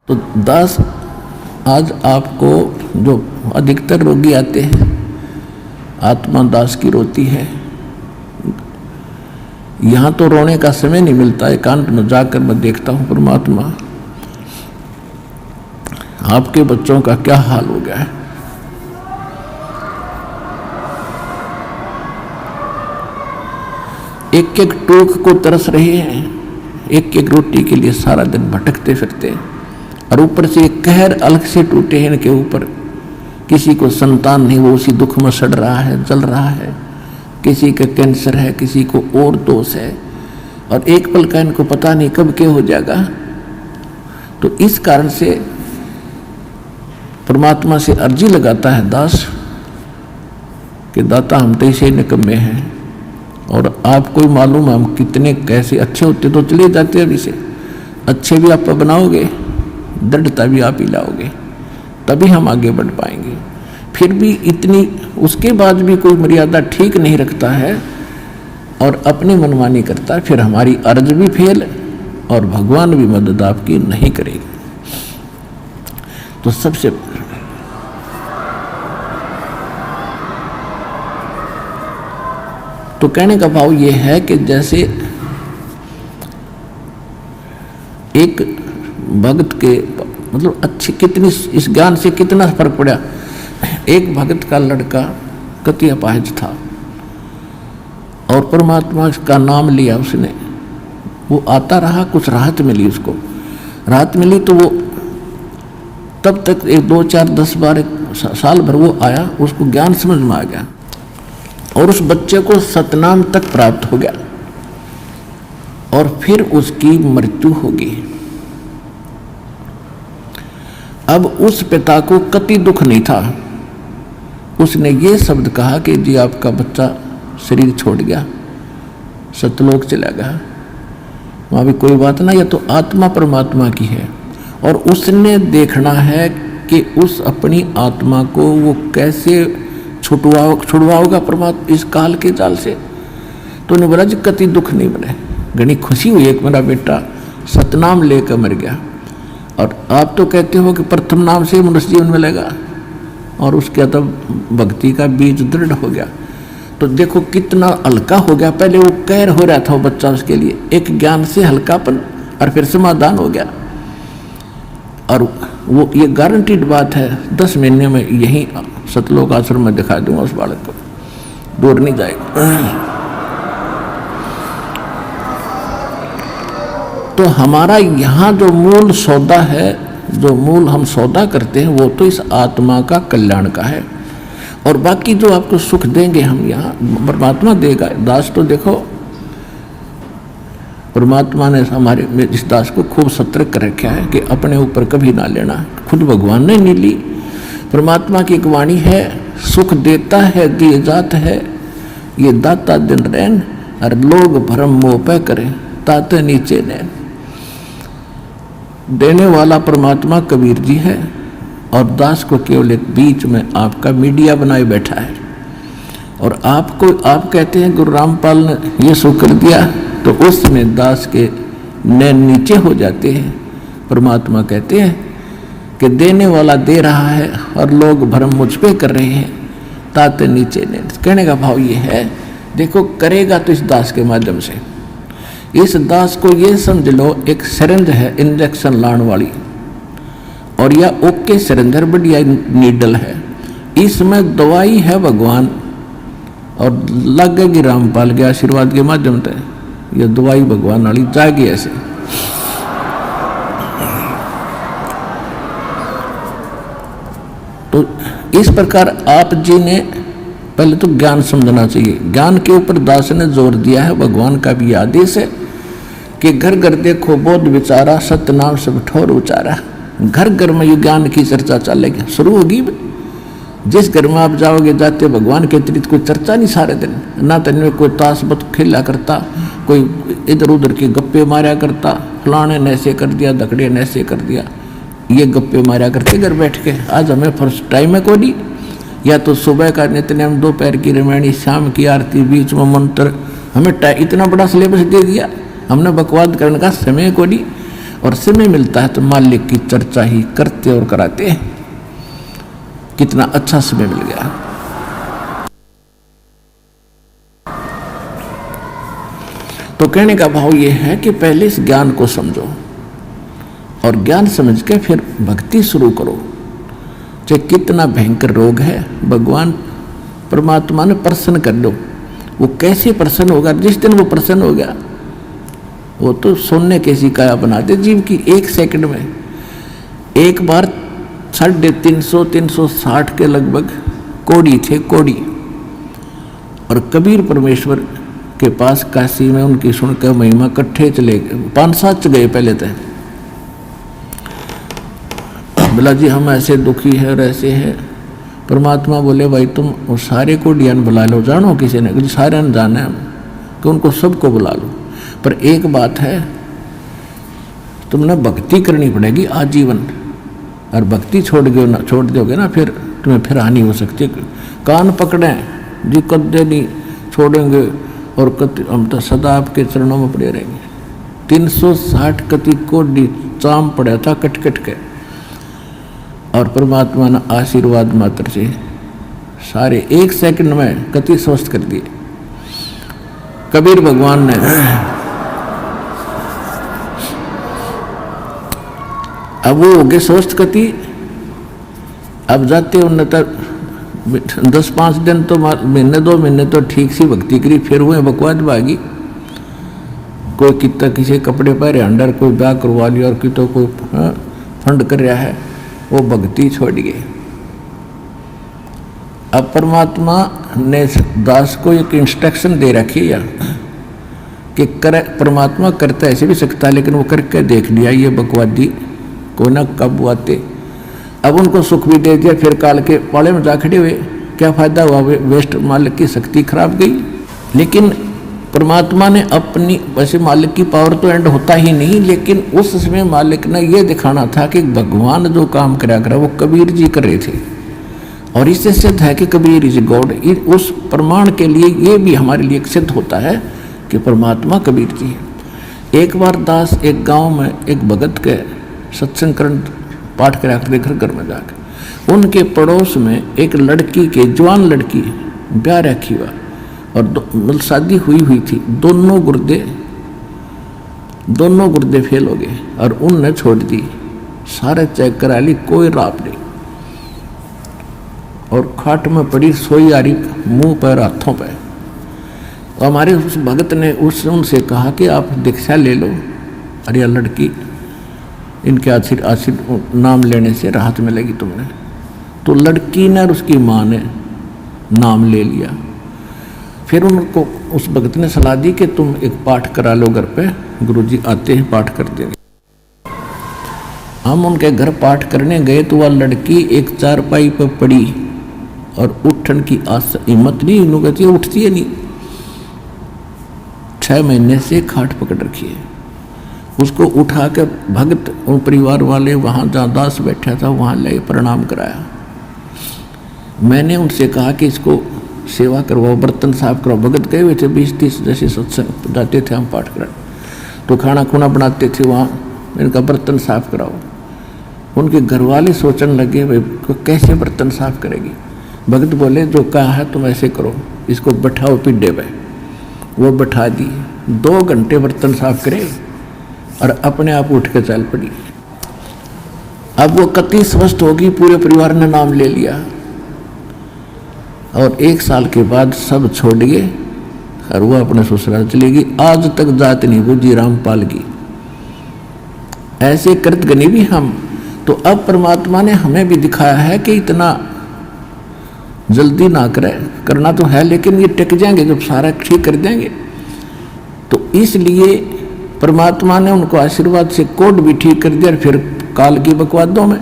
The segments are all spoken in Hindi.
तो दास, आज आपको जो अधिकतर रोगी आते हैं, आत्मा दास की रोती है। यहाँ तो रोने का समय नहीं मिलता, एकांत में जाकर मैं देखता हूँ परमात्मा आपके बच्चों का क्या हाल हो गया है। एक एक टूक को तरस रहे हैं, एक एक रोटी के लिए सारा दिन भटकते फिरते हैं, और ऊपर से एक कहर अलग से टूटे हैं इनके ऊपर। किसी को संतान नहीं, वो उसी दुख में सड़ रहा है, जल रहा है। किसी का कैंसर है, किसी को और दोष है, और एक पल का इनको पता नहीं कब क्या हो जाएगा। तो इस कारण से परमात्मा से अर्जी लगाता है दास कि दाता हम तो इसे निकम्मे हैं, और आपको ही मालूम है हम कितने कैसे अच्छे होते तो चले जाते अभी से। अच्छे भी आप बनाओगे, दृढ़ता भी आप ही लाओगे, तभी हम आगे बढ़ पाएंगे। फिर भी इतनी उसके बाद भी कोई मर्यादा ठीक नहीं रखता है और अपनी मनमानी करता है, फिर हमारी अर्ज भी फेल और भगवान भी मदद आपकी नहीं करेगी। तो सबसे तो कहने का भाव ये है कि जैसे एक भक्त के मतलब अच्छी कितनी इस ज्ञान से कितना फर्क पड़ा। एक भक्त का लड़का कति अपाहिज था और परमात्मा का नाम लिया उसने, वो आता रहा, कुछ राहत मिली उसको। राहत मिली तो वो तब तक 2, 4, 10 बार साल भर वो आया, उसको ज्ञान समझ में आ गया और उस बच्चे को सतनाम तक प्राप्त हो गया, और फिर उसकी मृत्यु होगी। अब उस पिता को कति दुख नहीं था। उसने ये शब्द कहा कि जी आपका बच्चा शरीर छोड़ गया, सतलोक चला गया, वहाँ भी कोई बात ना, यह तो आत्मा परमात्मा की है, और उसने देखना है कि उस अपनी आत्मा को वो कैसे छुड़वाओगा परमात्मा इस काल के जाल से। तो उन्हें बोला जी कति दुख नहीं बने, घनी खुशी हुई एक मेरा बेटा सतनाम लेकर मर गया। और आप तो कहते हो कि प्रथम नाम से मनुष्य जीवन मिलेगा, और उसके तब भक्ति का बीज दृढ़ हो गया। तो देखो कितना हल्का हो गया। पहले वो कहर हो रहा था वो बच्चा, उसके लिए एक ज्ञान से हल्कापन, और फिर समाधान हो गया। और वो ये गारंटीड बात है, 10 महीने में यही सतलोक आश्रम में दिखा दूंगा उस बालक को, दूर नहीं जाएगा। तो हमारा यहाँ जो मूल सौदा है, जो मूल हम सौदा करते हैं, वो तो इस आत्मा का कल्याण का है, और बाकी जो आपको सुख देंगे हम यहाँ परमात्मा देगा। दास तो देखो परमात्मा ने हमारे इस दास को खूब सतर्क कर रखा है कि अपने ऊपर कभी ना लेना। खुद भगवान ने नहीं ली। परमात्मा की एक वाणी है, सुख देता है दिए जात है, ये दाता दिन रैन, और लोग भरम मोह पे करें ताते नीचे नैन। देने वाला परमात्मा कबीर जी है, और दास को केवल एक बीच में आपका मीडिया बनाए बैठा है। और आपको आप कहते हैं गुरु रामपाल ने ये सुख कर दिया, तो उसमें दास के नैन नीचे हो जाते हैं। परमात्मा कहते हैं कि देने वाला दे रहा है और लोग भरम मुझ पे कर रहे हैं ताते नीचे नैन। कहने का भाव ये है, देखो करेगा तो इस दास के माध्यम से। इस दास को ये समझ लो एक सिरिंज है इंजेक्शन लाने वाली, और यह ओके सिरिंजर बढ़िया नीडल है, इसमें दवाई है भगवान, और लगेगी रामपाल के आशीर्वाद के माध्यम से यह दवाई भगवान वाली जाएगी ऐसे। तो इस प्रकार आप जी ने पहले तो ज्ञान समझना चाहिए। ज्ञान के ऊपर दास ने जोर दिया है, भगवान का भी आदेश है कि घर घर देखो बोध विचारा, सत्यनाम सब ठोर उचारा। घर घर में ये ज्ञान की चर्चा चलेगी, शुरू होगी। जिस घर में आप जाओगे जाते भगवान के अतिरिक्त कोई चर्चा नहीं सारे दिन, ना तो इनमें कोई ताश बत खेला करता, कोई इधर उधर के गप्पे मारा करता, फलाने ने ऐसे कर दिया, धकड़े ने ऐसे कर दिया, ये गप्पे मारा करते घर बैठ के। आज हमें फर्स्ट टाइम है कोई, या तो सुबह का नित्यनेम, दोपहर की रामायणी, शाम की आरती, बीच में मंत्र, हमें इतना बड़ा सिलेबस दे दिया, हमने बकवाद करने का समय को नहीं। और समय मिलता है तो मालिक की चर्चा ही करते और कराते हैं। कितना अच्छा समय मिल गया। तो कहने का भाव ये है कि पहले इस ज्ञान को समझो और ज्ञान समझ के फिर भक्ति शुरू करो। चाहे कितना भयंकर रोग है, भगवान परमात्मा ने प्रसन्न कर दो। वो कैसे प्रसन्न होगा? जिस दिन वो प्रसन्न हो गया, वो तो सोने कैसी काया बना दे जीव की 1 सेकंड में। एक बार 350-360 के लगभग कोड़ी थे, कोड़ी, और कबीर परमेश्वर के पास काशी में उनकी सुनकर महिमा इकट्ठे चले गए। 5-7 गए पहले तक। बोला जी हम ऐसे दुखी है और ऐसे है। परमात्मा बोले भाई तुम वो सारे को डियान बुला लो। जानो किसी ने? सारे ने जाना है कि उनको सबको बुला लो, पर एक बात है, तुमने भक्ति करनी पड़ेगी आजीवन। और भक्ति छोड़ दोगे ना फिर तुम्हें फिर हानि हो सकती है। कान पकड़े जी, कदे नहीं छोड़ेंगे और हम तो सदा आपके चरणों में पड़े रहेंगे। 360 कति कोडी चाम पड़ा था कट कट के, और परमात्मा ने आशीर्वाद मात्र से सारे 1 सेकंड में कति स्वस्थ कर दिए। कबीर भगवान ने अब वो हो गए स्वस्थ कति। अब जाते उन्हें तक 10-5 दिन तो महीने 2 महीने तो ठीक सी भक्ति करी, फिर हुए बकवाद भागी। कोई कितना किसी कपड़े पहरे अंडर, कोई ब्याह करवा लिया, और कि तो कोई फंड कर रहा है, वो भक्ति छोड़ गए। अब परमात्मा ने दास को एक इंस्ट्रक्शन दे रखी है कि परमात्मा करता ऐसे भी सकता है, लेकिन वो करके देख लिया ये बकवादी को ना कब आते। अब उनको सुख भी दे दिया, फिर काल के पाले में जा खड़े हुए। क्या फायदा हुआ? वेस्ट, मालिक की शक्ति खराब गई। लेकिन परमात्मा ने अपनी, वैसे मालिक की पावर तो एंड होता ही नहीं, लेकिन उस समय मालिक ने यह दिखाना था कि भगवान जो काम करा करा वो कबीर जी कर रहे थे। और इससे सिद्ध है कि कबीर इज गॉड। उस प्रमाण के लिए ये भी हमारे लिए सिद्ध होता है कि परमात्मा कबीर जी है। एक बार दास एक गांव में एक भगत के सत्संग करण पाठ करा कर घर घर में जाकर, उनके पड़ोस में एक लड़की के, जवान लड़की, ब्याह रखी हुआ और शादी हुई थी। दोनों गुर्दे फेल हो गए और उनने छोड़ दी। सारे चेक करा ली, कोई राप नहीं, और खाट में पड़ी सोई आ रही, मुंह पर हाथों पर। हमारे उस भगत ने उनसे कहा कि आप दीक्षा ले लो, अरे लड़की इनके आशीर्वाद नाम लेने से राहत मिलेगी तुमने। तो लड़की ने और उसकी माँ ने नाम ले लिया। फिर उनको उस भगत ने सलाह दी कि तुम एक पाठ करा लो घर पे, गुरुजी आते हैं पाठ कर देंगे। हम उनके घर पाठ करने गए तो वह लड़की एक चारपाई पर पड़ी और उठन की हिम्मत नहीं, इन्हों कहती है उठती है नहीं। 6 महीने से खाट पकड़ रखी है। उसको उठा के भगत और परिवार वाले वहाँ जहाँ दास बैठा था वहाँ ले प्रणाम कराया। मैंने उनसे कहा कि इसको सेवा करवाओ, बर्तन साफ कराओ। भगत गए हुए थे 20-30 जैसे सत्संग जाते थे हम पाठ कराने, तो खाना खुना बनाते थे वहाँ। इनका बर्तन साफ कराओ। उनके घर वाले सोचने लगे भाई कैसे बर्तन साफ करेगी। भगत बोले जो कहा है तुम ऐसे करो, इसको बैठाओ पिड्डे पे। वो बैठा दी, 2 घंटे बर्तन साफ करे और अपने आप उठ के चल पड़ी। अब वो कति स्वस्थ होगी, पूरे परिवार ने नाम ले लिया और 1 साल के बाद सब छोड़ गए और वो अपने ससुराल चली गई। आज तक जात नहीं बुझी रामपाल की। ऐसे कृतघ्नी भी हम। तो अब परमात्मा ने हमें भी दिखाया है कि इतना जल्दी ना करें, करना तो है लेकिन ये टिक जाएंगे जब सारा ठीक कर देंगे। तो इसलिए परमात्मा ने उनको आशीर्वाद से कोड भी ठीक कर दिया, फिर काल की बकवादों में।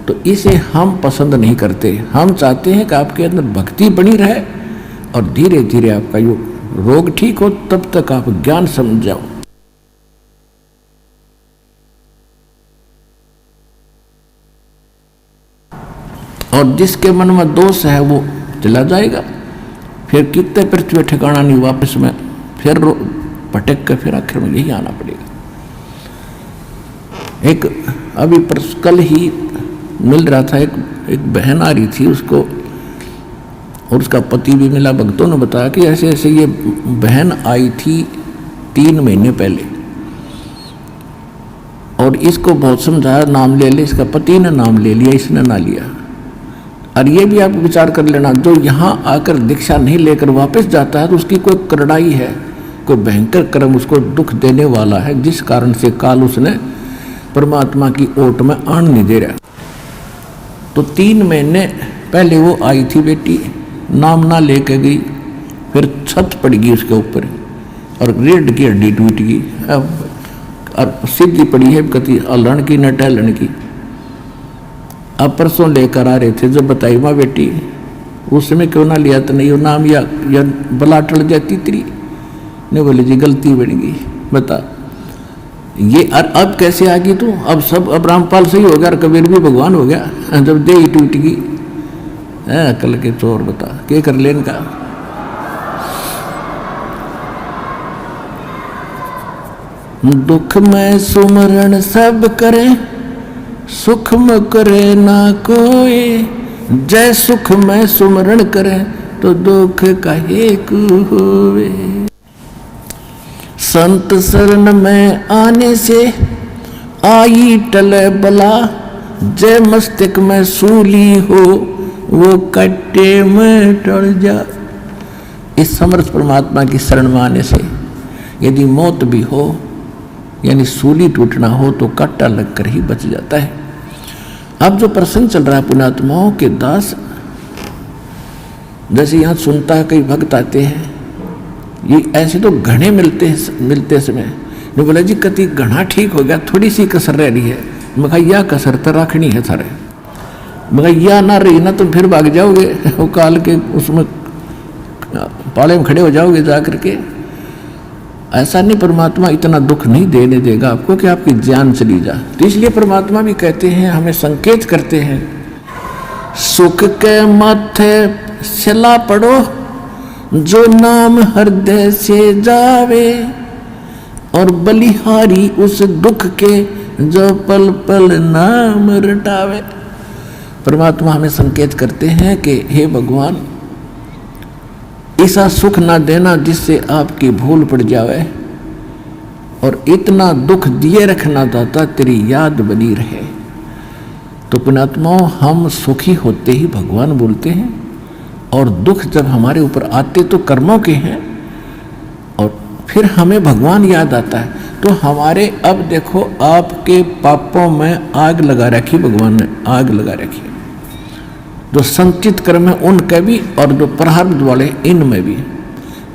तो इसे हम पसंद नहीं करते। हम चाहते हैं कि आपके अंदर भक्ति बनी रहे और धीरे धीरे आपका यो रोग ठीक हो, तब तक आप ज्ञान समझ जाओ। और जिसके मन में दोष है वो चला जाएगा। फिर कितने पृथ्वी ठिकाना नहीं, वापस में फिर भटक कर फिर आखिर में यही आना पड़ेगा। एक अभी कल ही मिल रहा था, एक बहन आ रही थी, उसको और उसका पति भी मिला। भक्तों ने बताया कि ऐसे ऐसे ये बहन आई थी 3 महीने पहले और इसको बहुत समझाया नाम ले ले, इसका पति ने नाम ले लिया, इसने ना लिया। और ये भी आप विचार कर लेना, जो यहाँ आकर दीक्षा नहीं लेकर वापस जाता है तो उसकी कोई करड़ाई है, कोई भयंकर कर्म उसको दुख देने वाला है, जिस कारण से काल उसने परमात्मा की ओट में आन नहीं दे रहा। तो 3 महीने पहले वो आई थी बेटी, नाम ना लेके गई, फिर छत पड़ गई उसके ऊपर और रीढ़ की हड्डी टूट गई, और सीधी पड़ी है कति अलण की न टहलन की। अब परसों लेकर आ रहे थे, जब बताई माँ बेटी उस समय क्यों ना लिया, तो नहीं वो नाम या बला टल जाती तेरी। नहीं बोले जी गलती बन गई, बता ये। और अब कैसे आ गई तू? अब सब, अब रामपाल सही हो गया और कबीर भी भगवान हो गया, जब दे ही टूट गई। अकल के चोर, बता क्या कर लेन का। दुख में सुमरण सब करे, सुख में करे ना कोई। जय सुख में सुमरण करे तो दुख काहे को होवे। संत शरण में आने से आई टले बला, जय मस्तक में सूली हो वो कट्टे में टल जा। इस समर्थ परमात्मा की शरण में आने से यदि मौत भी हो यानी सूली टूटना हो तो कांटा लगकर ही बच जाता है। अब जो प्रसंग चल रहा है पुण्यात्माओं के दास, जैसे यहाँ सुनता है कई भक्त आते हैं, ये ऐसे तो घने मिलते समय ने बोला जी कति घना ठीक हो गया, थोड़ी सी कसर रह रही है। मैं कहा यह कसर तो रखनी है सारे, मगर यह ना रही ना तो फिर भाग जाओगे वो काल के उसमें पाले में खड़े हो जाओगे जा करके। ऐसा नहीं, परमात्मा इतना दुख नहीं देने देगा आपको कि आपकी जान चली जा। तो इसलिए परमात्मा भी कहते हैं, हमें संकेत करते हैं, सुख के माथे सिला पड़ो जो नाम हृदय से जावे, और बलिहारी उस दुख के जो पल पल नाम रटावे। परमात्मा हमें संकेत करते हैं कि हे भगवान, ऐसा सुख ना देना जिससे आपकी भूल पड़ जावे, और इतना दुख दिए रखना दाता तेरी याद बनी रहे। तो पुण्यात्माओं, हम सुखी होते ही भगवान बोलते हैं, और दुख जब हमारे ऊपर आते तो कर्मों के हैं, और फिर हमें भगवान याद आता है। तो हमारे, अब देखो आपके पापों में आग लगा रखी भगवान ने, आग लगा रखी, जो संचित कर्म है उनके भी और जो प्रारब्ध वाले इनमें भी।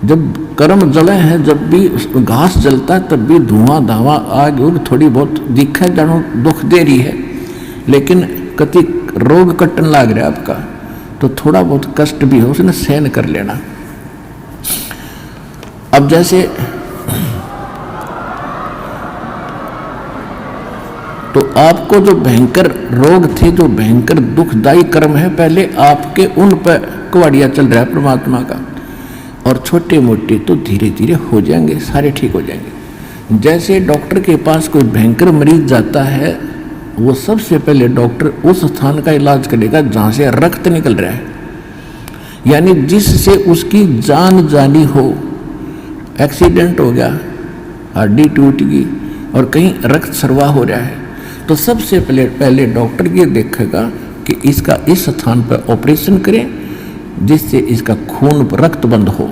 जब कर्म जले हैं, जब भी घास जलता है तब भी धुआं धावा आग उग थोड़ी बहुत दिखे जानो दुख दे रही है, लेकिन कति रोग कटन लाग रहा है आपका तो थोड़ा बहुत कष्ट भी हो उसने सहन कर लेना। अब जैसे तो आपको जो भयंकर रोग थे, जो भयंकर दुखदायी कर्म है, पहले आपके उन पर कुवाड़िया चल रहा है परमात्मा का, और छोटे मोटे तो धीरे धीरे हो जाएंगे, सारे ठीक हो जाएंगे। जैसे डॉक्टर के पास कोई भयंकर मरीज जाता है, वो सबसे पहले डॉक्टर उस स्थान का इलाज करेगा जहाँ से रक्त निकल रहा है, यानी जिससे उसकी जान जानी हो। एक्सीडेंट हो गया, हड्डी टूट गई और कहीं रक्त स्राव हो रहा है, तो सबसे पहले डॉक्टर ये देखेगा कि इसका इस स्थान पर ऑपरेशन करें जिससे इसका खून रक्त बंद हो।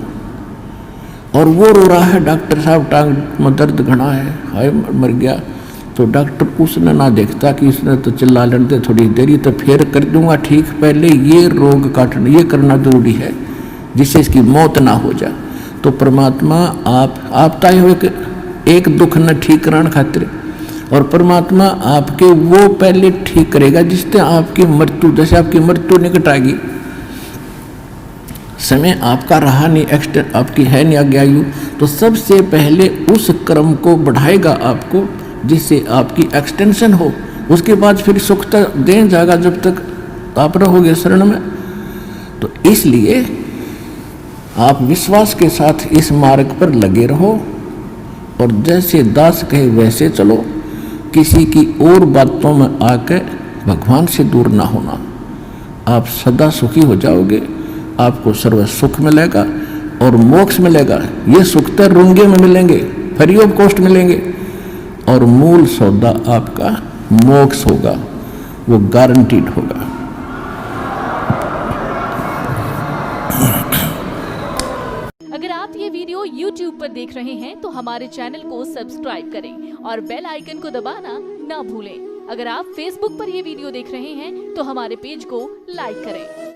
और वो रो रहा है, डॉक्टर साहब टांग में दर्द घना है, हाय मर गया, तो डॉक्टर उसने ना देखता कि उसने तो चिल्ला लड़ते थोड़ी देरी तो फिर कर दूंगा ठीक, पहले ये रोग काटना ये करना जरूरी है जिससे इसकी मौत ना हो जाए। तो परमात्मा आप ताए हुए एक दुख न ठीक कराने खातिर, और परमात्मा आपके वो पहले ठीक करेगा जिससे आपकी मृत्यु, जैसे आपकी मृत्यु निकट आएगी, समय आपका रहा नहीं, एक्सटेंड आपकी है नहीं आगे आयु, तो सबसे पहले उस कर्म को बढ़ाएगा आपको जिससे आपकी एक्सटेंशन हो। उसके बाद फिर सुख तक दे जाएगा जब तक आप रहोगे शरण में। तो इसलिए आप विश्वास के साथ इस मार्ग पर लगे रहो, और जैसे दास कहे वैसे चलो। किसी की और बातों में आके भगवान से दूर ना होना। आप सदा सुखी हो जाओगे, आपको सर्व सुख मिलेगा और मोक्ष मिलेगा। ये सुख तो रुंगे में मिलेंगे, फ्री ऑफ कॉस्ट मिलेंगे, और मूल सौदा आपका मोक्ष होगा, वो गारंटीड होगा। अगर आप ये वीडियो YouTube पर देख रहे हैं तो हमारे चैनल को सब्सक्राइब करें और बेल आइकन को दबाना ना भूलें। अगर आप Facebook पर ये वीडियो देख रहे हैं तो हमारे पेज को लाइक करें।